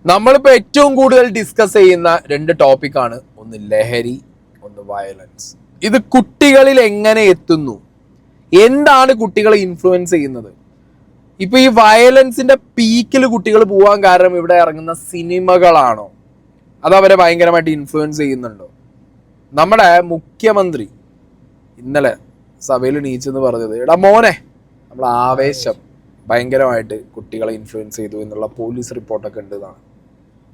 നമ്മളിപ്പോൾ ഏറ്റവും കൂടുതൽ ഡിസ്കസ് ചെയ്യുന്ന രണ്ട് ടോപ്പിക്കാണ്, ഒന്ന് ലഹരി, ഒന്ന് വയലൻസ്. ഇത് കുട്ടികളിൽ എങ്ങനെ എത്തുന്നു, എന്താണ് കുട്ടികളെ ഇൻഫ്ലുവൻസ് ചെയ്യുന്നത്? ഇപ്പൊ ഈ വയലൻസിന്റെ പീക്കിൽ കുട്ടികൾ പോകാൻ കാരണം ഇവിടെ ഇറങ്ങുന്ന സിനിമകളാണോ, അത് അവരെ ഭയങ്കരമായിട്ട് ഇൻഫ്ലുവൻസ് ചെയ്യുന്നുണ്ടോ? നമ്മുടെ മുഖ്യമന്ത്രി ഇന്നലെ സഭയിൽ നീച്ചെന്ന് പറഞ്ഞത്, എടാ മോനെ, നമ്മളെ ആവേശം ഭയങ്കരമായിട്ട് കുട്ടികളെ ഇൻഫ്ലുവൻസ് ചെയ്തു എന്നുള്ള പോലീസ് റിപ്പോർട്ടൊക്കെ ഉണ്ട് എന്നാണ്.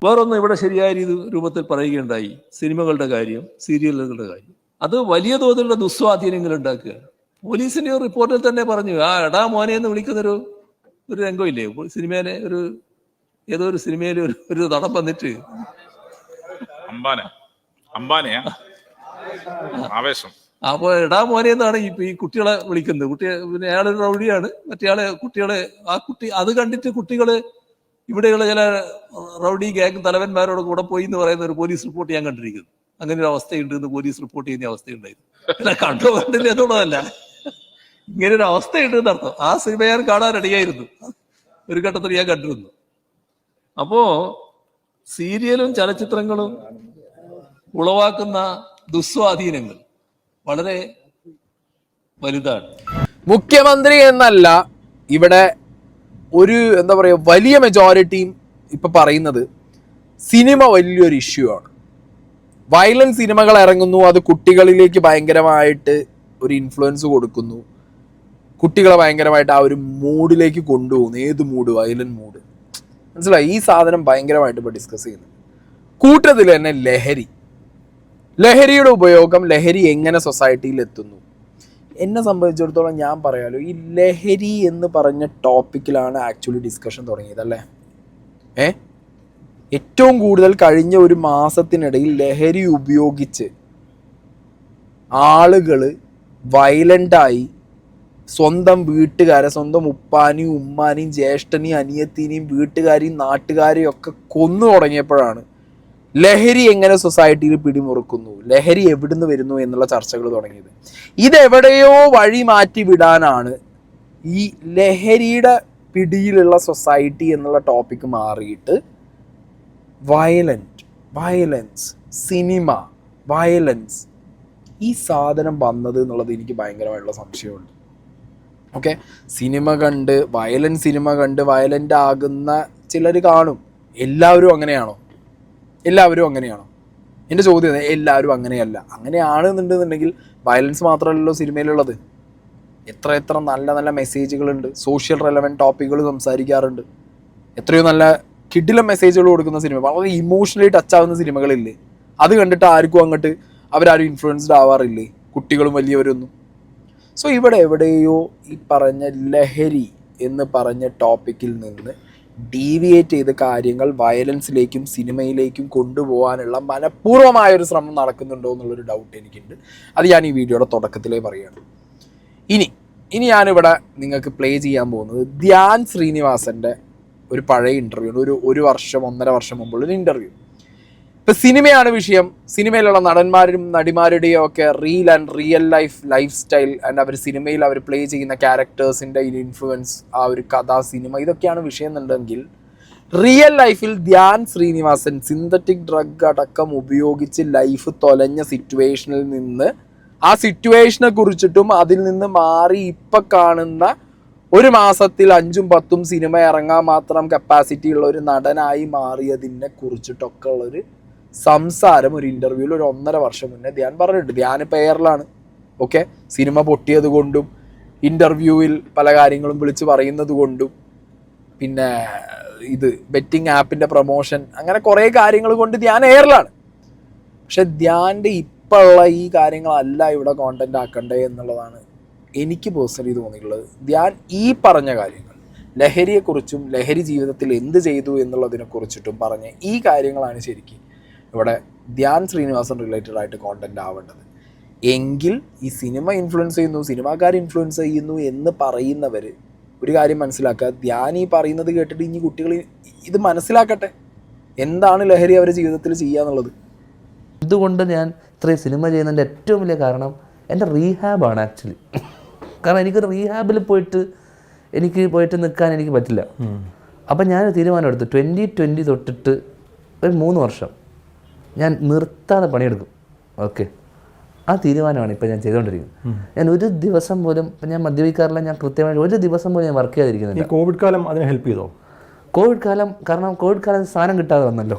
വേറൊന്നും ഇവിടെ ശരിയായ രൂപത്തിൽ പറയുകയുണ്ടായി. സിനിമകളുടെ കാര്യം, സീരിയലുകളുടെ കാര്യം, അത് വലിയ തോതിലുള്ള ദുസ്വാധീനങ്ങൾ ഉണ്ടാക്കുക. പോലീസിന്റെ റിപ്പോർട്ടിൽ തന്നെ പറഞ്ഞു, എടാ മോനെ എന്ന് വിളിക്കുന്നൊരു രംഗമില്ലേ സിനിമയിലെ ഏതോ ഒരു സിനിമയിൽ ഒരു നടൻ വന്നിട്ട് ആവേശം അപ്പോൾ എടാ മോനെ എന്നാണ് ഈ കുട്ടികളെ വിളിക്കുന്നത്. പിന്നെ അയാളൊരു റൗഡിയാണ്, മറ്റേയാളെ കുട്ടികളെ അത് കണ്ടിട്ട് കുട്ടികള് ഇവിടെയുള്ള ചില റൗഡി ഗ്യാങ് തലവന്മാരോട് കൂടെ പോയി എന്ന് പറയുന്ന ഒരു പോലീസ് റിപ്പോർട്ട് ഞാൻ കണ്ടിരിക്കുന്നു. അങ്ങനെ ഒരു അവസ്ഥയുണ്ട് എന്ന് പോലീസ് റിപ്പോർട്ട് ചെയ്യുന്ന അവസ്ഥയുണ്ടായിരുന്നു. കണ്ടില്ല എന്നുള്ളതല്ല, ഇങ്ങനെ ഒരു അവസ്ഥയുണ്ട് എന്നർത്ഥം. ആ സിനിമ ഞാൻ കാണാൻ റെഡിയായിരുന്നു, ഒരു ഘട്ടത്തിൽ ഞാൻ കണ്ടിരുന്നു. അപ്പോ സീരിയലും ചലച്ചിത്രങ്ങളും ഉളവാക്കുന്ന ദുസ്വാധീനങ്ങൾ വളരെ വലുതാണ്. മുഖ്യമന്ത്രി എന്നല്ല, ഇവിടെ ഒരു എന്താ പറയുക, വലിയ മെജോറിറ്റിയും ഇപ്പൊ പറയുന്നത് സിനിമ വലിയൊരു ഇഷ്യൂ ആണ്. വയലൻസ് സിനിമകൾ ഇറങ്ങുന്നു, അത് കുട്ടികളിലേക്ക് ഭയങ്കരമായിട്ട് ഒരു ഇൻഫ്ലുവൻസ് കൊടുക്കുന്നു, കുട്ടികളെ ഭയങ്കരമായിട്ട് ആ ഒരു മൂഡിലേക്ക് കൊണ്ടുപോകുന്നു. ഏത് മൂഡ്? Violent mood. മനസ്സിലായി? ഈ സാധനം ഭയങ്കരമായിട്ട് ഇപ്പോൾ ഡിസ്കസ് ചെയ്യുന്നു. കൂട്ടത്തിൽ തന്നെ ലഹരിയുടെ ഉപയോഗം, ലഹരി എങ്ങനെ സൊസൈറ്റിയിൽ എത്തുന്നു. എന്നെ സംബന്ധിച്ചിടത്തോളം ഞാൻ പറയാലോ, ഈ ലഹരി എന്ന് പറഞ്ഞ ടോപ്പിക്കിലാണ് ആക്ച്വലി ഡിസ്കഷൻ തുടങ്ങിയത് അല്ലേ? ഏറ്റവും കൂടുതൽ കഴിഞ്ഞ ഒരു മാസത്തിനിടയിൽ ലഹരി ഉപയോഗിച്ച് ആളുകൾ വയലൻ്റായി സ്വന്തം വീട്ടുകാരെ, സ്വന്തം ഉപ്പാനെയും ഉമ്മാനെയും ജ്യേഷ്ഠനെയും അനിയത്തിനെയും വീട്ടുകാരെയും നാട്ടുകാരെയും ഒക്കെ കൊന്നു തുടങ്ങിയപ്പോഴാണ് ലഹരി എങ്ങനെ സൊസൈറ്റിയിൽ പിടിമുറുക്കുന്നു, ലഹരി എവിടുന്ന് വരുന്നു എന്നുള്ള ചർച്ചകൾ തുടങ്ങിയത്. ഇതെവിടെയോ വഴി മാറ്റി വിടാനാണ് ഈ ലഹരിയുടെ പിടിയിലുള്ള സൊസൈറ്റി എന്നുള്ള ടോപ്പിക്ക് മാറിയിട്ട് വയലൻസ്, സിനിമ, വയലൻസ്, ഈ സാധനം വന്നത് എന്നുള്ളത് എനിക്ക് ഭയങ്കരമായിട്ടുള്ള സംശയമുണ്ട്. ഓക്കെ, സിനിമ കണ്ട് വയലൻ്റ് ആകുന്ന ചിലർ കാണും. എല്ലാവരും അങ്ങനെയാണോ? എൻ്റെ ചോദ്യം, എല്ലാവരും അങ്ങനെയല്ല. അങ്ങനെയാണെന്നുണ്ടെന്നുണ്ടെങ്കിൽ വയലൻസ് മാത്രമല്ലല്ലോ സിനിമയിലുള്ളത്. എത്ര നല്ല നല്ല മെസ്സേജുകളുണ്ട്, സോഷ്യൽ റെലവൻറ്റ് ടോപ്പിക്കുകൾ സംസാരിക്കാറുണ്ട്, എത്രയോ നല്ല കിഡിലെ മെസ്സേജുകൾ കൊടുക്കുന്ന സിനിമ, വളരെ ഇമോഷണലി ടച്ച് ആവുന്ന സിനിമകളില്ലേ? അത് കണ്ടിട്ട് അവരാരും ഇൻഫ്ലുവൻസ്ഡ് ആവാറില്ലേ, കുട്ടികളും വലിയവരൊന്നും? സോ ഇവിടെ എവിടെയോ ഈ പറഞ്ഞ ലഹരി എന്ന് പറഞ്ഞ ടോപ്പിക്കിൽ നിന്ന് ഡീവിയേറ്റ് ചെയ്ത് കാര്യങ്ങൾ വയലൻസിലേക്കും സിനിമയിലേക്കും കൊണ്ടുപോകാനുള്ള മനഃപൂർവ്വമായൊരു ശ്രമം നടക്കുന്നുണ്ടോ എന്നുള്ളൊരു ഡൗട്ട് എനിക്കുണ്ട്. അത് ഞാൻ ഈ വീഡിയോയുടെ തുടക്കത്തിലേ പറയുകയാണ്. ഇനി ഞാനിവിടെ നിങ്ങൾക്ക് പ്ലേ ചെയ്യാൻ പോകുന്നത് ധ്യാൻ ശ്രീനിവാസൻ്റെ ഒരു പഴയ ഇൻ്റർവ്യൂ, ഒരു വർഷം 1.5 വർഷം മുമ്പുള്ളൊരു ഇൻ്റർവ്യൂ. ഇപ്പം സിനിമയാണ് വിഷയം. സിനിമയിലുള്ള നടന്മാരും നടിമാരുടെയും ഒക്കെ റിയൽ ലൈഫ് സ്റ്റൈൽ ആൻഡ് അവർ സിനിമയിൽ അവർ പ്ലേ ചെയ്യുന്ന ക്യാരക്ടേഴ്സിൻ്റെ ഇൻഫ്ലുവൻസ്, ആ ഒരു കഥ, സിനിമ, ഇതൊക്കെയാണ് വിഷയം എന്നുണ്ടെങ്കിൽ റിയൽ ലൈഫിൽ ധ്യാൻ ശ്രീനിവാസൻ സിന്തറ്റിക് ഡ്രഗ് അടക്കം ഉപയോഗിച്ച് ലൈഫ് തൊലഞ്ഞ സിറ്റുവേഷനിൽ നിന്ന്, ആ സിറ്റുവേഷനെ കുറിച്ചിട്ടും അതിൽ നിന്ന് മാറി ഇപ്പം കാണുന്ന ഒരു മാസത്തിൽ 5-10 സിനിമ ഇറങ്ങാൻ മാത്രം കപ്പാസിറ്റി ഉള്ള ഒരു നടനായി മാറിയതിനെ കുറിച്ചിട്ടൊക്കെ ഉള്ളൊരു സംസാരം ഒരു ഇൻ്റർവ്യൂവിൽ ഒരു 1.5 വർഷം മുന്നേ ധ്യാൻ പറഞ്ഞിട്ടുണ്ട്. ധ്യാൻ ഇപ്പോൾ എയറിലാണ്. ഓക്കെ, സിനിമ പൊട്ടിയത് കൊണ്ടും ഇൻ്റർവ്യൂവിൽ പല കാര്യങ്ങളും വിളിച്ച് പറയുന്നത് കൊണ്ടും പിന്നെ ഇത് ബെറ്റിംഗ് ആപ്പിൻ്റെ പ്രൊമോഷൻ, അങ്ങനെ കുറേ കാര്യങ്ങൾ കൊണ്ട് ധ്യാൻ എയറിലാണ്. പക്ഷെ ധ്യാൻ്റെ ഇപ്പോൾ ഉള്ള ഈ കാര്യങ്ങളല്ല ഇവിടെ കോണ്ടന്റ് ആക്കണ്ടേ എന്നുള്ളതാണ് എനിക്ക് പേഴ്സണലി തോന്നിയിട്ടുള്ളത്. ധ്യാൻ ഈ പറഞ്ഞ കാര്യങ്ങൾ, ലഹരിയെക്കുറിച്ചും ലഹരി ജീവിതത്തിൽ എന്ത് ചെയ്തു എന്നുള്ളതിനെക്കുറിച്ചിട്ടും പറഞ്ഞ ഈ കാര്യങ്ങളാണ് ശരിക്കും ഇവിടെ ധ്യാൻ ശ്രീനിവാസൻ റിലേറ്റഡ് ആയിട്ട് കോണ്ടന്റ് ആവേണ്ടത്. എങ്കിൽ ഈ സിനിമ ഇൻഫ്ലുവൻസ് ചെയ്യുന്നു, സിനിമാക്കാർ ഇൻഫ്ലുവൻസ് ചെയ്യുന്നു എന്ന് പറയുന്നവർ ഒരു കാര്യം മനസ്സിലാക്കുക, ധ്യാൻ ഈ പറയുന്നത് കേട്ടിട്ട് ഇനി കുട്ടികൾ ഇത് മനസ്സിലാക്കട്ടെ, എന്താണ് ലഹരി അവരുടെ ജീവിതത്തിൽ ചെയ്യുക എന്നുള്ളത്. ഇതുകൊണ്ട് ഞാൻ ഇത്രയും സിനിമ ചെയ്യുന്നതിൻ്റെ ഏറ്റവും വലിയ കാരണം എൻ്റെ റീഹാബാണ് ആക്ച്വലി. കാരണം എനിക്ക് റീഹാബിൽ പോയിട്ട് നിൽക്കാൻ എനിക്ക് പറ്റില്ല. അപ്പം ഞാൻ തീരുമാനമെടുത്തു 2020 തൊട്ടിട്ട് ഒരു 3 വർഷം ഞാൻ നിർത്താതെ പണിയെടുക്കും. ഓക്കെ, ആ തീരുമാനമാണ് ഇപ്പോൾ ഞാൻ ചെയ്തുകൊണ്ടിരിക്കുന്നത്. ഞാൻ ഒരു ദിവസം പോലും, ഇപ്പം ഞാൻ മദ്യപിക്കാറില്ല, ഞാൻ കൃത്യമായിട്ട് ഒരു ദിവസം പോലും ഞാൻ വർക്ക് ചെയ്യാതിരിക്കുന്നില്ല. കോവിഡ് കാലം അതിനെ ഹെൽപ്പ് ചെയ്തോ? കോവിഡ് കാലം, കാരണം കോവിഡ് കാലം സാധനം കിട്ടാതെ വന്നല്ലോ,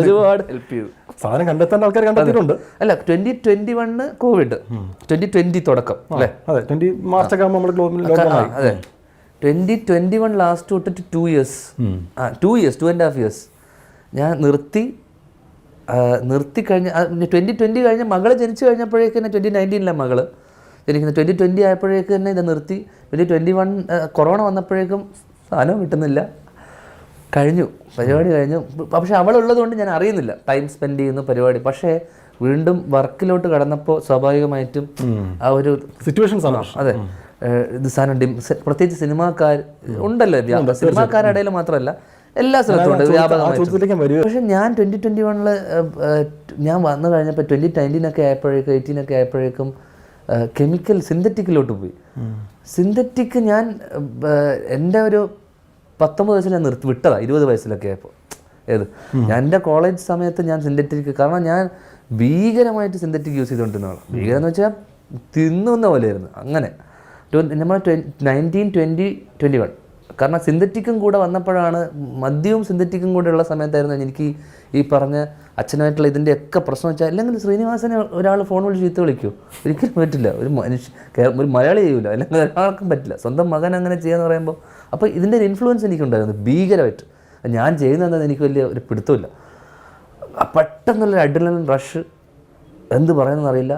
ഒരുപാട് ഹെൽപ്പ് ചെയ്തു. സാധനം കണ്ടെത്തേണ്ട ആൾക്കാർ കണ്ടെത്തിയിട്ടുണ്ട്. അല്ല, 2021 കോവിഡ്, 2020 തുടക്കം അല്ലേ? അതെ, 20 മാർച്ചൊക്കെ ആകുമ്പോൾ നമ്മൾ അതെ, 2021 ലാസ്റ്റ് തൊട്ടിട്ട് 2 years, 2.5 years ഞാൻ നിർത്തി കഴിഞ്ഞ 2020 കഴിഞ്ഞ മകള് ജനിച്ചു കഴിഞ്ഞപ്പോഴേക്ക് തന്നെ 2019 മകള് ജനിക്കുന്നത്, 2020 ആയപ്പോഴേക്ക് തന്നെ ഇത് നിർത്തി. 2021 കൊറോണ വന്നപ്പോഴേക്കും സാധനവും കിട്ടുന്നില്ല, പരിപാടി കഴിഞ്ഞു. പക്ഷെ അവളുള്ളത് കൊണ്ട് ഞാൻ അറിയുന്നില്ല ടൈം സ്പെൻഡ് ചെയ്യുന്ന പരിപാടി. പക്ഷേ വീണ്ടും വർക്കിലോട്ട് കടന്നപ്പോൾ സ്വാഭാവികമായിട്ടും ആ ഒരു സിറ്റുവേഷൻസ് ആണ്. അതെ, ഇത് സാധനം പ്രത്യേകിച്ച് സിനിമാക്കാർ ഉണ്ടല്ലോ, സിനിമാക്കാരുടെ ഇടയിൽ മാത്രമല്ല എല്ലാ സ്ഥലത്തും ഉണ്ട് വ്യാപകമായിട്ട്. പക്ഷെ ഞാൻ 2021 ഞാൻ വന്നു കഴിഞ്ഞപ്പോൾ 2019 ആയപ്പോഴേക്കും 18 ആയപ്പോഴേക്കും കെമിക്കൽ സിന്തറ്റിക്കിലോട്ട് പോയി. സിന്തറ്റിക് ഞാൻ എൻ്റെ ഒരു 19 വയസ്സിൽ ഞാൻ വിട്ടതാണ്, 20 വയസ്സിലൊക്കെ ആയപ്പോൾ. ഞാൻ എൻ്റെ കോളേജ് സമയത്ത് ഞാൻ സിന്തറ്റിക്, കാരണം ഞാൻ ഭീകരമായിട്ട് സിന്തറ്റിക് യൂസ് ചെയ്തുകൊണ്ടിരുന്നതാണ്. ഭീകരം എന്ന് വെച്ചാൽ തിന്നുന്ന പോലെയായിരുന്നു. അങ്ങനെ നമ്മൾ 19, 20, 21, കാരണം സിന്തറ്റിക്കും കൂടെ വന്നപ്പോഴാണ്, മദ്യവും സിന്തറ്റിക്കും കൂടെ ഉള്ള സമയത്തായിരുന്നു എനിക്ക് ഈ പറഞ്ഞ അച്ഛനായിട്ടുള്ള ഇതിൻ്റെയൊക്കെ പ്രശ്നം വെച്ചാൽ. അല്ലെങ്കിൽ ശ്രീനിവാസനെ ഒരാൾ ഫോൺ വിളിച്ച് ചീത്ത വിളിക്കൂ, ഒരിക്കലും പറ്റില്ല. ഒരു മലയാളി ചെയ്യൂല, അല്ലെങ്കിൽ ഒരാൾക്കും പറ്റില്ല. സ്വന്തം മകൻ അങ്ങനെ ചെയ്യാന്ന് പറയുമ്പോൾ, അപ്പോൾ ഇതിൻ്റെ ഒരു ഇൻഫ്ലുവൻസ് എനിക്കുണ്ടായിരുന്നു ഭീകരമായിട്ട്. ഞാൻ ചെയ്യുന്നതെന്ന് എനിക്ക് വലിയ ഒരു പിടുത്തമില്ല. പെട്ടെന്നുള്ളൊരു അഡ്രിനലിൻ റഷ്, എന്ത് പറയുന്നതെന്ന് അറിയില്ല,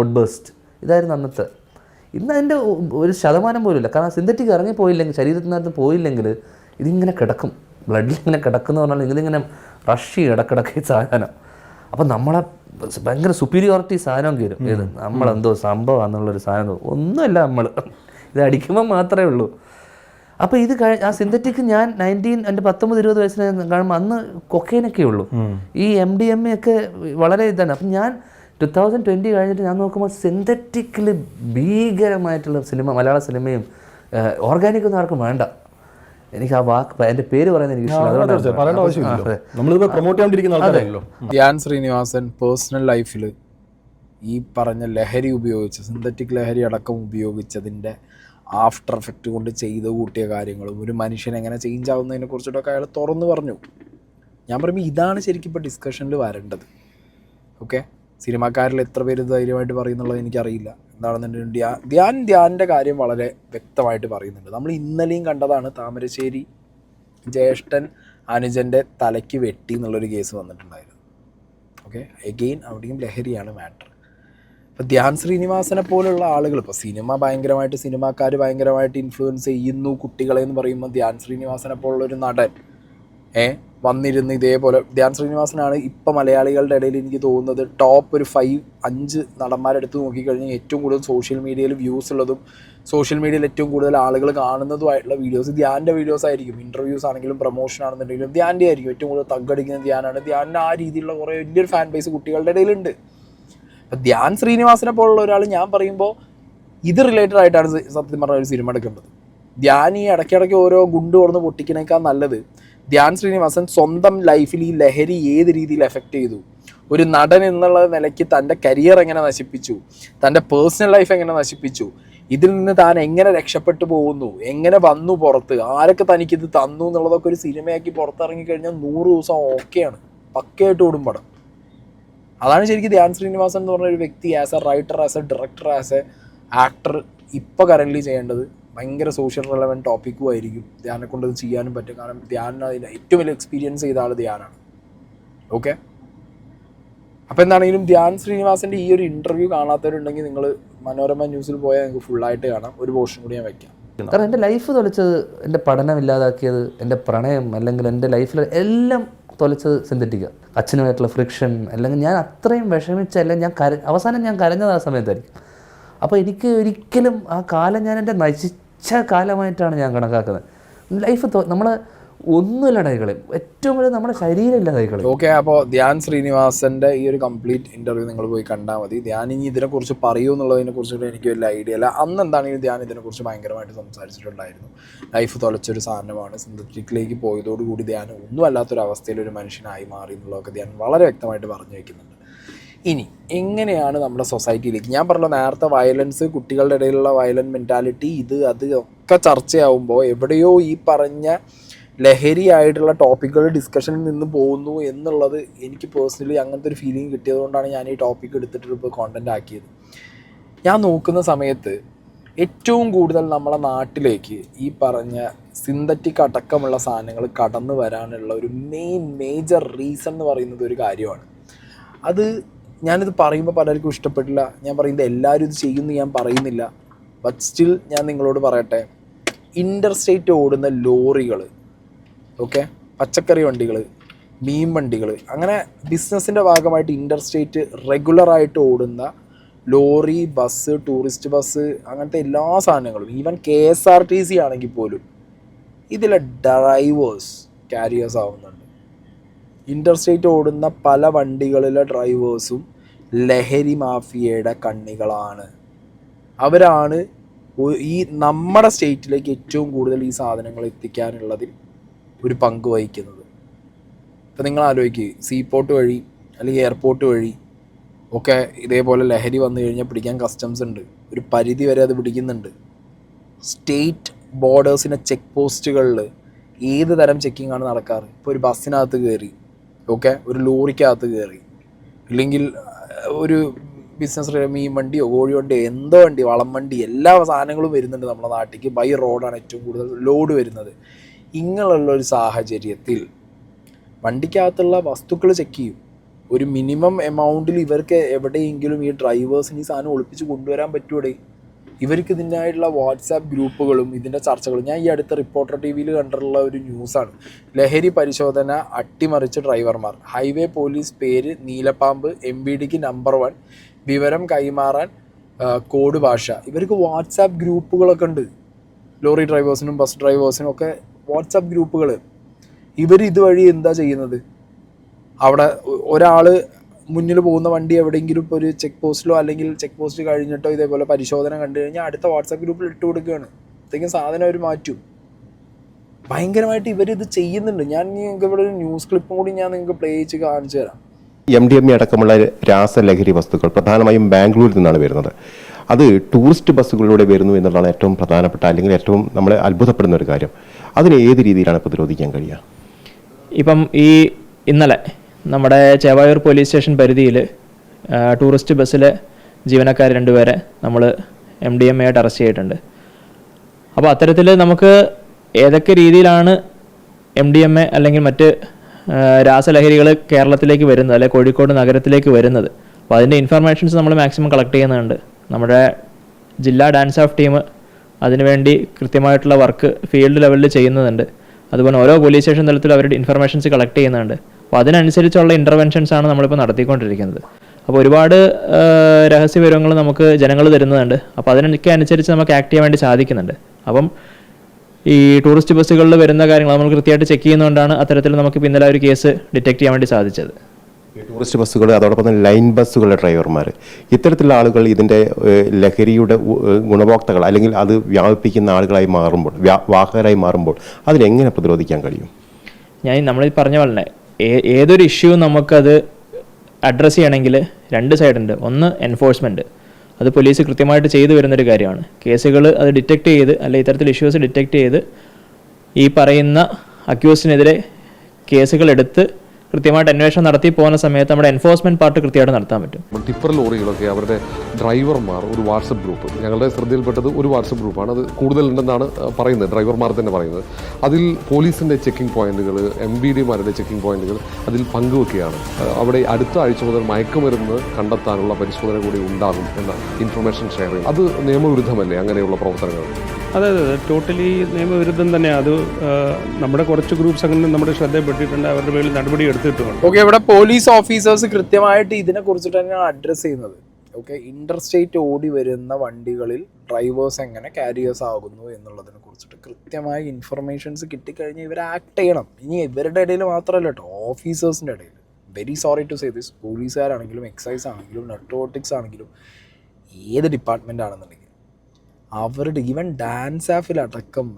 ഔട്ട് ബേസ്റ്റ് ഇതായിരുന്നു അന്നത്തെ. ഇന്ന് അതിൻ്റെ ഒരു ശതമാനം പോലും ഇല്ല. കാരണം സിന്തറ്റിക് ഇറങ്ങിപ്പോയില്ലെങ്കിൽ, ശരീരത്തിനകത്ത് പോയില്ലെങ്കിൽ ഇതിങ്ങനെ കിടക്കും, ബ്ലഡിൽ ഇങ്ങനെ കിടക്കുന്ന പറഞ്ഞാൽ ഇതിങ്ങനെ റഷ് ഇടക്കിടക്ക് ഈ സാധനം. അപ്പം നമ്മളെ ഭയങ്കര സുപ്പീരിയോറിറ്റി സാധനം കയറും. ഇത് നമ്മളെന്തോ സംഭവമാണെന്നുള്ളൊരു സാധനം ഒന്നുമല്ല, നമ്മൾ ഇത് അടിക്കുമ്പോൾ മാത്രമേ ഉള്ളൂ. അപ്പോൾ ഇത് ആ സിന്തറ്റിക് ഞാൻ 19 വയസ്സിന് കാണുമ്പോൾ അന്ന് കൊക്കൈനൊക്കെ ഉള്ളൂ, ഈ MDMA ഒക്കെ വളരെ ഇതാണ്. അപ്പം ഞാൻ 2020 കഴിഞ്ഞിട്ട് ഞാൻ നോക്കുമ്പോൾ സിന്തറ്റിക്കിൽ ഭീകരമായിട്ടുള്ള മലയാള സിനിമയും ഓർഗാനിക് ഒന്നും ആർക്കും വേണ്ട. എനിക്ക് ആ വാക്ക്, എൻ്റെ പേര് പറയുന്നത് എനിക്ക് ഇഷ്ടമല്ല. ധ്യാൻ ശ്രീനിവാസൻ പേഴ്സണൽ ലൈഫിൽ ഈ പറഞ്ഞ ലഹരി ഉപയോഗിച്ച്, സിന്തറ്റിക് ലഹരി അടക്കം ഉപയോഗിച്ചതിൻ്റെ ആഫ്റ്റർ എഫക്റ്റ് കൊണ്ട് ചെയ്ത് കൂട്ടിയ കാര്യങ്ങളും ഒരു മനുഷ്യൻ എങ്ങനെ ചേഞ്ച് ആവുന്നതിനെ കുറിച്ചിട്ടൊക്കെ അയാൾ തുറന്നു പറഞ്ഞു. ഞാൻ പറയുമ്പോൾ ഇതാണ് ശരിക്കും ഇപ്പോൾ ഡിസ്കഷനിൽ വരേണ്ടത്. ഓക്കെ, സിനിമാക്കാരിൽ എത്ര പേര് ധൈര്യമായിട്ട് പറയുന്നുള്ളത് എനിക്കറിയില്ല. എന്താണെന്നുണ്ടെങ്കിൽ ധ്യാനിൻ്റെ കാര്യം വളരെ വ്യക്തമായിട്ട് പറയുന്നുണ്ട്. നമ്മൾ ഇന്നലെയും കണ്ടതാണ്, താമരശ്ശേരി ജ്യേഷ്ഠൻ അനുജൻ്റെ തലയ്ക്ക് വെട്ടി എന്നുള്ളൊരു കേസ് വന്നിട്ടുണ്ടായിരുന്നു. ഓക്കെ, എഗെയിൻ അവിടെയും ലഹരിയാണ് മാറ്റർ. ഇപ്പോൾ ധ്യാൻ ശ്രീനിവാസനെ പോലുള്ള ആളുകൾ, ഇപ്പോൾ സിനിമാക്കാർ ഭയങ്കരമായിട്ട് ഇൻഫ്ലുവൻസ് ചെയ്യുന്നു കുട്ടികളെ എന്ന് പറയുമ്പോൾ, ധ്യാൻ ശ്രീനിവാസനെ പോലുള്ളൊരു നടൻ വന്നിരുന്ന് ഇതേപോലെ, ധ്യാൻ ശ്രീനിവാസനാണ് ഇപ്പോൾ മലയാളികളുടെ ഇടയിൽ എനിക്ക് തോന്നുന്നത് ടോപ്പ് ഒരു 5 നടന്മാരെടുത്ത് നോക്കിക്കഴിഞ്ഞാൽ ഏറ്റവും കൂടുതൽ സോഷ്യൽ മീഡിയയിൽ വ്യൂസ് ഉള്ളതും സോഷ്യൽ മീഡിയയിൽ ഏറ്റവും കൂടുതൽ ആളുകൾ കാണുന്നതുമായിട്ടുള്ള വീഡിയോസ് ധ്യാൻ്റെ വീഡിയോസ് ആയിരിക്കും. ഇൻ്റർവ്യൂസ് ആണെങ്കിലും പ്രൊമോഷൻ ആണെന്നുണ്ടെങ്കിലും ധ്യാൻ്റെ ആയിരിക്കും ഏറ്റവും കൂടുതൽ തగ్గടിക്കുന്ന ധ്യാനാണ്. ധ്യാനിന് ആ രീതിയിലുള്ള കുറേ വലിയൊരു ഫാൻ ബേസ് കുട്ടികളുടെ ഇടയിലുണ്ട്. ധ്യാൻ ശ്രീനിവാസനെ പോലുള്ള ഒരാൾ ഞാൻ പറയുമ്പോൾ ഇത് റിലേറ്റഡ് ആയിട്ടാണ് സത്യം പറഞ്ഞ ഒരു സിനിമ എടുക്കേണ്ടത്. ധ്യാൻ ഈ ഇടയ്ക്കിടയ്ക്ക് ഓരോ ഗുണ്ട് കൊടുന്ന് പൊട്ടിക്കണേക്കാൾ നല്ലത് ധ്യാൻ ശ്രീനിവാസൻ സ്വന്തം ലൈഫിൽ ഈ ലഹരി ഏത് രീതിയിൽ എഫക്റ്റ് ചെയ്തു, ഒരു നടൻ എന്നുള്ള നിലയ്ക്ക് തൻ്റെ കരിയർ എങ്ങനെ നശിപ്പിച്ചു, തൻ്റെ പേഴ്സണൽ ലൈഫ് എങ്ങനെ നശിപ്പിച്ചു, ഇതിൽ നിന്ന് താൻ എങ്ങനെ രക്ഷപ്പെട്ടു പോകുന്നു, എങ്ങനെ വന്നു പുറത്ത്, ആരൊക്കെ തനിക്കിത് തന്നു എന്നുള്ളതൊക്കെ ഒരു സിനിമയാക്കി പുറത്തിറങ്ങിക്കഴിഞ്ഞാൽ 100 ദിവസം ഓക്കെയാണ്, പക്കയായിട്ട് ഓടും പടം. അതാണ് ശരിക്കും ധ്യാൻ ശ്രീനിവാസൻ എന്ന് പറഞ്ഞ ഒരു വ്യക്തി as A writer, as A director, as A actor ഇപ്പോൾ കറൻ്റ്ലി ചെയ്യേണ്ടത്. ഭയങ്കര സോഷ്യൽ റെലവൻറ്റ് ടോപ്പിക്കും ആയിരിക്കും, ധ്യാനെ കൊണ്ട് അത് ചെയ്യാനും പറ്റും. കാരണം ധ്യാനിന് അതിന് ഏറ്റവും വലിയ എക്സ്പീരിയൻസ് ചെയ്ത ആൾ ധ്യാനാണ്. ഓക്കെ, അപ്പോൾ എന്താണെങ്കിലും ധ്യാൻ ശ്രീനിവാസൻ്റെ ഈ ഒരു ഇൻ്റർവ്യൂ കാണാത്തവരുണ്ടെങ്കിൽ നിങ്ങൾ മനോരമ ന്യൂസിൽ പോയാൽ നിങ്ങൾക്ക് ഫുള്ളായിട്ട് കാണാം. ഒരു പോർഷൻ കൂടി ഞാൻ വയ്ക്കാം. കാരണം എൻ്റെ ലൈഫ് തൊലച്ചത്, എൻ്റെ പഠനം ഇല്ലാതാക്കിയത്, എൻ്റെ പ്രണയം, അല്ലെങ്കിൽ എൻ്റെ ലൈഫിൽ എല്ലാം തൊലച്ചത് സിന്തറ്റിക്ക. അച്ഛനുമായിട്ടുള്ള ഫ്രിക്ഷൻ, അല്ലെങ്കിൽ ഞാൻ അത്രയും വിഷമിച്ചല്ല, അവസാനം ഞാൻ കരഞ്ഞത് ആ സമയത്തായിരിക്കും. അപ്പോൾ എനിക്ക് ഒരിക്കലും ആ കാലം ഞാൻ എൻ്റെ നശിച്ച കാലമായിട്ടാണ് ഞാൻ കണക്കാക്കുന്നത്. ലൈഫ് നമ്മൾ ഒന്നുമില്ല ഇല്ലാതായിക്കളയും, ഏറ്റവും വലിയ നമ്മുടെ ശരീരം ഇല്ലാതായിക്കളയും. ഓക്കെ, അപ്പോൾ ധ്യാൻ ശ്രീനിവാസന്റെ ഈ ഒരു കംപ്ലീറ്റ് ഇന്റർവ്യൂ നിങ്ങൾ പോയി കണ്ടാൽ മതി. ധ്യാൻ ഇനി ഇതിനെക്കുറിച്ച് പറയൂ എന്നുള്ളതിനെ കുറിച്ചിട്ട് എനിക്ക് വലിയ ഐഡിയ അല്ല. അന്ന് എന്താണെങ്കിലും ധ്യാൻ ഇതിനെക്കുറിച്ച് ഭയങ്കരമായിട്ട് സംസാരിച്ചിട്ടുണ്ടായിരുന്നു. ലൈഫ് തുലച്ചൊരു സാധനമാണ്, സിന്തറ്റിക്കിലേക്ക് പോയതോടുകൂടി ധ്യാൻ ഒന്നും അല്ലാത്തൊരവസ്ഥയിൽ ഒരു മനുഷ്യനായി മാറി എന്നുള്ളതൊക്കെ ധ്യാൻ വളരെ വ്യക്തമായിട്ട് പറഞ്ഞു വയ്ക്കുന്നുണ്ട്. ഇനി എങ്ങനെയാണ് നമ്മുടെ സൊസൈറ്റിയിലേക്ക്, ഞാൻ പറഞ്ഞ നേരത്തെ വയലൻസ്, കുട്ടികളുടെ ഇടയിലുള്ള വയലന്റ് മെൻറ്റാലിറ്റി, ഇത് അത് ഒക്കെ ചർച്ചയാവുമ്പോൾ എവിടെയോ ഈ പറഞ്ഞ ലഹരിയായിട്ടുള്ള ടോപ്പിക്കുകൾ ഡിസ്കഷനിൽ നിന്ന് പോകുന്നു എന്നുള്ളത് എനിക്ക് പേഴ്സണലി അങ്ങനത്തെ ഒരു ഫീലിംഗ് കിട്ടിയതുകൊണ്ടാണ് ഞാൻ ഈ ടോപ്പിക്ക് എടുത്തിട്ട് ഇപ്പോൾ കോണ്ടന്റ് ആക്കിയത്. ഞാൻ നോക്കുന്ന സമയത്ത് ഏറ്റവും കൂടുതൽ നമ്മളെ നാട്ടിലേക്ക് ഈ പറഞ്ഞ സിന്തറ്റിക് അടക്കമുള്ള സാധനങ്ങൾ കടന്നു വരാനുള്ള ഒരു മേജർ റീസൺ എന്ന് പറയുന്നത് ഒരു കാര്യമാണ്. അത് ഞാനിത് പറയുമ്പോൾ പലർക്കും ഇഷ്ടപ്പെട്ടില്ല. ഞാൻ പറയുന്നത് എല്ലാവരും ഇത് ചെയ്യുമെന്ന് ഞാൻ പറയുന്നില്ല. ബട്ട് സ്റ്റിൽ ഞാൻ നിങ്ങളോട് പറയട്ടെ, ഇൻ്റർസ്റ്റേറ്റ് ഓടുന്ന ലോറികൾ, ഓക്കെ, പച്ചക്കറി വണ്ടികൾ, മീൻ വണ്ടികൾ, അങ്ങനെ ബിസിനസ്സിൻ്റെ ഭാഗമായിട്ട് ഇൻ്റർസ്റ്റേറ്റ് റെഗുലറായിട്ട് ഓടുന്ന ലോറി, ബസ്, ടൂറിസ്റ്റ് ബസ്, അങ്ങനത്തെ എല്ലാ സാധനങ്ങളും, ഈവൻ KSRTC ആണെങ്കിൽ പോലും ഇതിലെ ഡ്രൈവേഴ്സ് ക്യാരിയേഴ്സ് ആവുന്നുണ്ട്. ഇൻ്റർസ്റ്റേറ്റ് ഓടുന്ന പല വണ്ടികളിലെ ഡ്രൈവേഴ്സും ലഹരി മാഫിയയുടെ കണ്ണികളാണ്. അവരാണ് ഈ നമ്മുടെ സ്റ്റേറ്റിലേക്ക് ഏറ്റവും കൂടുതൽ ഈ സാധനങ്ങൾ എത്തിക്കാനുള്ളതിൽ ഒരു പങ്ക് വഹിക്കുന്നത്. ഇപ്പം നിങ്ങൾ ആലോചിക്കുക, സീപോർട്ട് വഴി അല്ലെങ്കിൽ എയർപോർട്ട് വഴി ഒക്കെ ഇതേപോലെ ലഹരി വന്നു കഴിഞ്ഞാൽ പിടിക്കാൻ കസ്റ്റംസ് ഉണ്ട്, ഒരു പരിധി വരെ അത് പിടിക്കുന്നുണ്ട്. സ്റ്റേറ്റ് ബോർഡേഴ്സിൻ്റെ ചെക്ക് പോസ്റ്റുകളിൽ ഏത് തരം ചെക്കിംഗ് ആണ് നടക്കാറ്? ഇപ്പോൾ ഒരു ബസ്സിനകത്ത് കയറി, ഓക്കെ, ഒരു ലോറിക്കകത്ത് കയറി, ഇല്ലെങ്കിൽ ഒരു ബിസിനസ് മീൻ വണ്ടിയോ കോഴി വണ്ടിയോ എന്തോ വണ്ടി, വളം വണ്ടി, എല്ലാ സാധനങ്ങളും വരുന്നുണ്ട് നമ്മുടെ നാട്ടിലേക്ക്. ബൈ റോഡാണ് ഏറ്റവും കൂടുതൽ ലോഡ് വരുന്നത്. ഇങ്ങനെയുള്ളൊരു സാഹചര്യത്തിൽ വണ്ടിക്കകത്തുള്ള വസ്തുക്കൾ ചെക്ക് ചെയ്യും. ഒരു മിനിമം എമൗണ്ടിൽ ഇവർക്ക് എവിടെയെങ്കിലും ഈ ഡ്രൈവേഴ്സിന് ഈ സാധനം ഒളിപ്പിച്ച് കൊണ്ടുവരാൻ പറ്റൂടെ? ഇവർക്ക് ഇതിനായിട്ടുള്ള വാട്സാപ്പ് ഗ്രൂപ്പുകളും ഇതിൻ്റെ ചർച്ചകളും. ഞാൻ ഈ അടുത്ത റിപ്പോർട്ടർ TV കണ്ടിട്ടുള്ള ഒരു ന്യൂസാണ്. ലഹരി പരിശോധന അട്ടിമറിച്ച് ഡ്രൈവർമാർ, ഹൈവേ പോലീസ് പേര് നീലപ്പാമ്പ്, MVDക്ക് നമ്പർ 1, വിവരം കൈമാറാൻ കോഡ് ഭാഷ. ഇവർക്ക് വാട്സാപ്പ് ഗ്രൂപ്പുകളൊക്കെ ഉണ്ട്. ലോറി ഡ്രൈവേഴ്സിനും ബസ് ഡ്രൈവേഴ്സിനും ഒക്കെ വാട്സാപ്പ് ഗ്രൂപ്പുകൾ. ഇവർ ഇതുവഴി എന്താ ചെയ്യുന്നത്? അവിടെ ഒരാൾ മുന്നിൽ പോകുന്ന വണ്ടി എവിടെയെങ്കിലും ഇപ്പോൾ ഒരു ചെക്ക് പോസ്റ്റിലോ അല്ലെങ്കിൽ ചെക്ക് പോസ്റ്റ് കഴിഞ്ഞിട്ടോ ഇതേപോലെ പരിശോധന കണ്ടു കഴിഞ്ഞാൽ അടുത്ത വാട്സാപ്പ് ഗ്രൂപ്പിൽ ഇട്ട് കൊടുക്കുകയാണ്. അത്തേക്കും സാധനം അവർ മാറ്റും. ഭയങ്കരമായിട്ട് ഇവരിത് ചെയ്യുന്നുണ്ട്. ഞാൻ നിങ്ങൾക്ക് ഇവിടെ ഒരു ന്യൂസ് ക്ലിപ്പും കൂടി ഞാൻ നിങ്ങൾക്ക് പ്ലേ ചെയ്ത് കാണിച്ചു തരാം. MDMA അടക്കമുള്ള രാസലഹരി വസ്തുക്കൾ പ്രധാനമായും ബാംഗ്ലൂരിൽ നിന്നാണ് വരുന്നത്. അത് ടൂറിസ്റ്റ് ബസ്സുകളിലൂടെ വരുന്നു എന്നുള്ളതാണ് ഏറ്റവും പ്രധാനപ്പെട്ട, അല്ലെങ്കിൽ ഏറ്റവും നമ്മളെ അത്ഭുതപ്പെടുന്ന ഒരു കാര്യം. അതിനെ ഏത് രീതിയിലാണ് പ്രതിരോധിക്കാൻ കഴിയുക? ഇപ്പം ഇന്നലെ നമ്മുടെ ചേവായൂർ പോലീസ് സ്റ്റേഷൻ പരിധിയിൽ ടൂറിസ്റ്റ് ബസ്സിലെ ജീവനക്കാർ 2 പേരെ നമ്മൾ MDMA ആയിട്ട് അറസ്റ്റ് ചെയ്തിട്ടുണ്ട്. അപ്പോൾ അത്തരത്തിൽ നമുക്ക് ഏതൊക്കെ രീതിയിലാണ് MDMA അല്ലെങ്കിൽ മറ്റ് രാസലഹരികൾ കേരളത്തിലേക്ക് വരുന്നത്, അല്ലെങ്കിൽ കോഴിക്കോട് നഗരത്തിലേക്ക് വരുന്നത്, അപ്പോൾ അതിൻ്റെ ഇൻഫർമേഷൻസ് നമ്മൾ മാക്സിമം കളക്ട് ചെയ്യുന്നുണ്ട്. നമ്മുടെ ജില്ലാ ഡാൻസ് ഓഫ് ടീം അതിനുവേണ്ടി കൃത്യമായിട്ടുള്ള വർക്ക് ഫീൽഡ് ലെവലിൽ ചെയ്യുന്നുണ്ട്. അതുപോലെ ഓരോ പോലീസ് സ്റ്റേഷൻ തലത്തിൽ അവരുടെ ഇൻഫർമേഷൻസ് കളക്ട് ചെയ്യുന്നുണ്ട്. അപ്പോൾ അതിനനുസരിച്ചുള്ള ഇൻ്റർവെൻഷൻസാണ് നമ്മളിപ്പോൾ നടത്തിക്കൊണ്ടിരിക്കുന്നത്. അപ്പോൾ ഒരുപാട് രഹസ്യ വിവരങ്ങൾ നമുക്ക് ജനങ്ങൾ തരുന്നുണ്ട്. അപ്പോൾ അതിനൊക്കെ അനുസരിച്ച് നമുക്ക് ആക്ട് ചെയ്യാൻ വേണ്ടി സാധിക്കുന്നുണ്ട്. അപ്പം ഈ ടൂറിസ്റ്റ് ബസ്സുകളിൽ വരുന്ന കാര്യങ്ങൾ നമ്മൾ കൃത്യമായിട്ട് ചെക്ക് ചെയ്യുന്നതുകൊണ്ടാണ് അത്തരത്തിൽ നമുക്ക് ഇന്നലെ ഒരു കേസ് ഡിറ്റക്ട് ചെയ്യാൻ വേണ്ടി സാധിച്ചത്. ടൂറിസ്റ്റ് ബസ്സുകൾ, അതോടൊപ്പം തന്നെ ലൈൻ ബസ്സുകളുടെ ഡ്രൈവർമാർ, ഇത്തരത്തിലുള്ള ആളുകൾ ഇതിൻ്റെ ലഹരിയുടെ ഗുണഭോക്താക്കൾ അല്ലെങ്കിൽ അത് വ്യാപിപ്പിക്കുന്ന ആളുകളായി മാറുമ്പോൾ, വാഹകരായി മാറുമ്പോൾ അതിനെങ്ങനെ പ്രതിരോധിക്കാൻ കഴിയും? നമ്മൾ പറഞ്ഞ പോലെ ഏതൊരു ഇഷ്യൂ നമുക്കത് അഡ്രസ്സ് ചെയ്യണമെങ്കിൽ 2 സൈഡുണ്ട്. ഒന്ന് എൻഫോഴ്സ്മെൻറ്റ്, അത് പോലീസ് കൃത്യമായിട്ട് ചെയ്തു വരുന്നൊരു കാര്യമാണ്. കേസുകൾ അത് ഡിറ്റക്ട് ചെയ്ത്, അല്ലെങ്കിൽ ഇത്തരത്തിൽ ഇഷ്യൂസ് ഡിറ്റക്ട് ചെയ്ത് ഈ പറയുന്ന അക്യൂസിനെതിരെ കേസുകൾ എടുത്ത് കൃത്യമായിട്ട് അന്വേഷണം നടത്തി പോകുന്ന സമയത്ത് നമ്മുടെ എൻഫോഴ്സ്മെന്റ് പാർട്ട് കൃത്യമായിട്ട് നടത്താൻ പറ്റും. ടിപ്പർ ലോറികളൊക്കെ അവരുടെ ഡ്രൈവർമാർ ഒരു വാട്സപ്പ് ഗ്രൂപ്പ്, ഞങ്ങളുടെ ശ്രദ്ധയിൽപ്പെട്ടത് ഒരു വാട്സപ്പ് ഗ്രൂപ്പാണ്, അത് കൂടുതലുണ്ടെന്നാണ് പറയുന്നത്, ഡ്രൈവർമാർ തന്നെ പറയുന്നത്. അതിൽ പോലീസിൻ്റെ ചെക്കിംഗ് പോയിന്റുകൾ, MVDമാരുടെ ചെക്കിംഗ് പോയിന്റുകൾ അതിൽ പങ്കുവെക്കുകയാണ്. അവിടെ അടുത്ത ആഴ്ച മുതൽ മയക്കുമരുന്ന് കണ്ടെത്താനുള്ള പരിശോധന കൂടി ഉണ്ടാകും എന്ന ഇൻഫർമേഷൻ ഷെയർ ചെയ്യും. അത് നിയമവിരുദ്ധമല്ലേ അങ്ങനെയുള്ള പ്രവർത്തനങ്ങൾ? അതെ, ടോട്ടലി നിയമവിരുദ്ധം തന്നെയാണ്. അത് നമ്മുടെ കുറച്ച് ഗ്രൂപ്പ്സ് അങ്ങനെ നമ്മുടെ ശ്രദ്ധയിൽപ്പെട്ടിട്ടുണ്ട്, അവരുടെ പേരിൽ നടപടി എടുത്തിട്ടുണ്ട്. ഓക്കെ, ഇവിടെ പോലീസ് ഓഫീസേഴ്സ് കൃത്യമായിട്ട് ഇതിനെ കുറിച്ചിട്ട് തന്നെയാണ് അഡ്രസ്സ് ചെയ്യുന്നത്. ഓക്കെ, ഇൻ്റർ സ്റ്റേറ്റ് ഓടി വരുന്ന വണ്ടികളിൽ ഡ്രൈവേഴ്സ് എങ്ങനെ കാരിയേഴ്സ് ആകുന്നു എന്നുള്ളതിനെ കുറിച്ചിട്ട് കൃത്യമായ ഇൻഫർമേഷൻസ് കിട്ടിക്കഴിഞ്ഞാൽ ഇവർ ആക്ട് ചെയ്യണം. ഇനി ഇവരുടെ ഇടയിൽ മാത്രമല്ല കേട്ടോ, ഓഫീസേഴ്സിൻ്റെ ഇടയിൽ. Very sorry to say this, പോലീസുകാരാണെങ്കിലും എക്സൈസ് ആണെങ്കിലും നെർക്കോട്ടിക്സ് ആണെങ്കിലും ഏത് ഡിപ്പാർട്ട്മെൻ്റ് ആണെന്നുണ്ടെങ്കിലും അവരുടെ ഈവൻ ഡാൻസ് ആഫിലടക്കം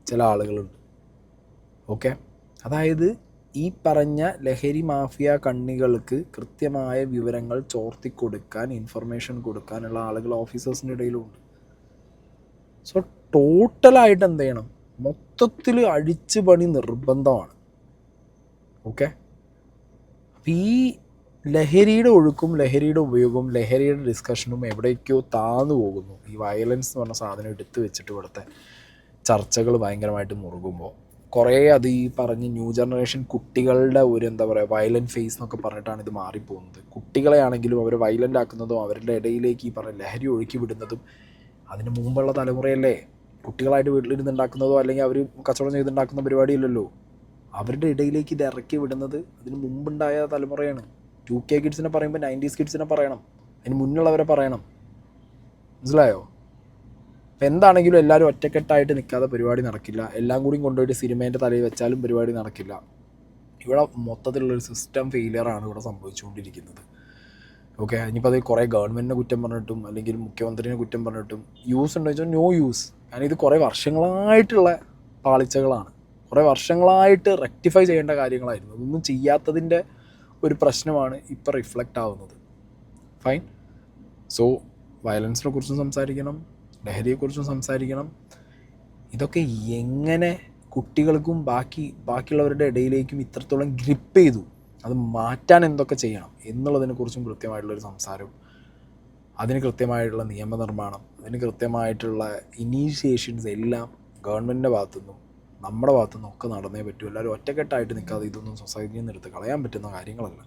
ചില ആളുകളുണ്ട്. ഓക്കെ, അതായത് ഈ പറഞ്ഞ ലഹരി മാഫിയ കണ്ണികൾക്ക് കൃത്യമായ വിവരങ്ങൾ ചോർത്തിക്കൊടുക്കാൻ, ഇൻഫർമേഷൻ കൊടുക്കാനുള്ള ആളുകൾ ഓഫീസേഴ്സിൻ്റെ ഇടയിലുണ്ട്. സോ ടോട്ടലായിട്ട് എന്ത് ചെയ്യണം, മൊത്തത്തിൽ അഴിച്ചു പണി നിർബന്ധമാണ്. ഓക്കെ, അപ്പം ഈ ലഹരിയുടെ ഒഴുക്കും ലഹരിയുടെ ഉപയോഗവും ലഹരിയുടെ ഡിസ്കഷനും എവിടേക്കോ താന്നു പോകുന്നു. ഈ വയലൻസ് എന്ന് പറഞ്ഞ സാധനം എടുത്തു വെച്ചിട്ട് ഇവിടുത്തെ ചർച്ചകൾ ഭയങ്കരമായിട്ട് മുറുകുമ്പോൾ കുറേ അത് ഈ പറഞ്ഞ് ന്യൂ ജനറേഷൻ കുട്ടികളുടെ ഒരു എന്താ പറയുക വയലൻറ്റ് ഫേസ് എന്നൊക്കെ പറഞ്ഞിട്ടാണ് ഇത് മാറിപ്പോകുന്നത്. കുട്ടികളെ ആണെങ്കിലും അവർ വയലൻ്റ് ആക്കുന്നതും അവരുടെ ഇടയിലേക്ക് ഈ പറഞ്ഞ ലഹരി ഒഴുക്കി വിടുന്നതും അതിന് മുമ്പുള്ള തലമുറയല്ലേ. കുട്ടികളായിട്ട് വീട്ടിലിരുന്നുണ്ടാക്കുന്നതോ അല്ലെങ്കിൽ അവർ കച്ചവടം ചെയ്തുണ്ടാക്കുന്ന പരിപാടിയില്ലല്ലോ. അവരുടെ ഇടയിലേക്ക് ഇത് ഇറക്കി വിടുന്നത് അതിന് മുമ്പുണ്ടായ തലമുറയാണ്. 2K കിഡ്സിനെ പറയുമ്പോൾ 90s കിഡ്സിനെ പറയണം, അതിന് മുന്നുള്ളവരെ പറയണം. മനസ്സിലായോ? അപ്പം എന്താണെങ്കിലും എല്ലാവരും ഒറ്റക്കെട്ടായിട്ട് നിൽക്കാതെ പരിപാടി നടക്കില്ല. എല്ലാം കൂടി കൊണ്ടുപോയിട്ട് സിനിമേൻ്റെ തലയിൽ വെച്ചാലും പരിപാടി നടക്കില്ല. ഇവിടെ മൊത്തത്തിലുള്ളൊരു സിസ്റ്റം ഫെയിലിയറാണ് ഇവിടെ സംഭവിച്ചുകൊണ്ടിരിക്കുന്നത്. ഓക്കെ, ഇനിയിപ്പോൾ അത് കുറേ ഗവൺമെൻറ്റിനെ കുറ്റം പറഞ്ഞിട്ടും അല്ലെങ്കിൽ മുഖ്യമന്ത്രിനെ കുറ്റം പറഞ്ഞിട്ടും യൂസ് ഉണ്ടോ ചോദിച്ചാൽ നോ യൂസ്. കാരണം ഇത് കുറേ വർഷങ്ങളായിട്ടുള്ള പാളിച്ചകളാണ്, കുറേ വർഷങ്ങളായിട്ട് റെക്ടിഫൈ ചെയ്യേണ്ട കാര്യങ്ങളായിരുന്നു. അതൊന്നും ചെയ്യാത്തതിൻ്റെ ഒരു പ്രശ്നമാണ് ഇപ്പോൾ റിഫ്ലക്റ്റ് ആവുന്നത്. ഫൈൻ. സോ വയലൻസിനെ കുറിച്ചും സംസാരിക്കണം, ലഹരിയെക്കുറിച്ചും സംസാരിക്കണം. ഇതൊക്കെ എങ്ങനെ കുട്ടികൾക്കും ബാക്കിയുള്ളവരുടെ ഇടയിലേക്കും ഇത്രത്തോളം ഗ്രിപ്പ് ചെയ്തു, അത് മാറ്റാൻ എന്തൊക്കെ ചെയ്യണം എന്നുള്ളതിനെക്കുറിച്ചും കൃത്യമായിട്ടുള്ളൊരു സംസാരവും അതിന് കൃത്യമായിട്ടുള്ള നിയമനിർമ്മാണം, അതിന് കൃത്യമായിട്ടുള്ള ഇനീഷ്യേഷൻസ് എല്ലാം ഗവൺമെൻറ്റിൻ്റെ ഭാഗത്തുനിന്നും നമ്മുടെ ഭാഗത്തുനിന്നും ഒക്കെ നടന്നേ പറ്റൂ. എല്ലാവരും ഒറ്റക്കെട്ടായിട്ട് നിൽക്കാതെ ഇതൊന്നും സൊസൈറ്റിയിൽ നിന്ന് എടുത്ത് കളയാൻ പറ്റുന്ന കാര്യങ്ങളല്ല.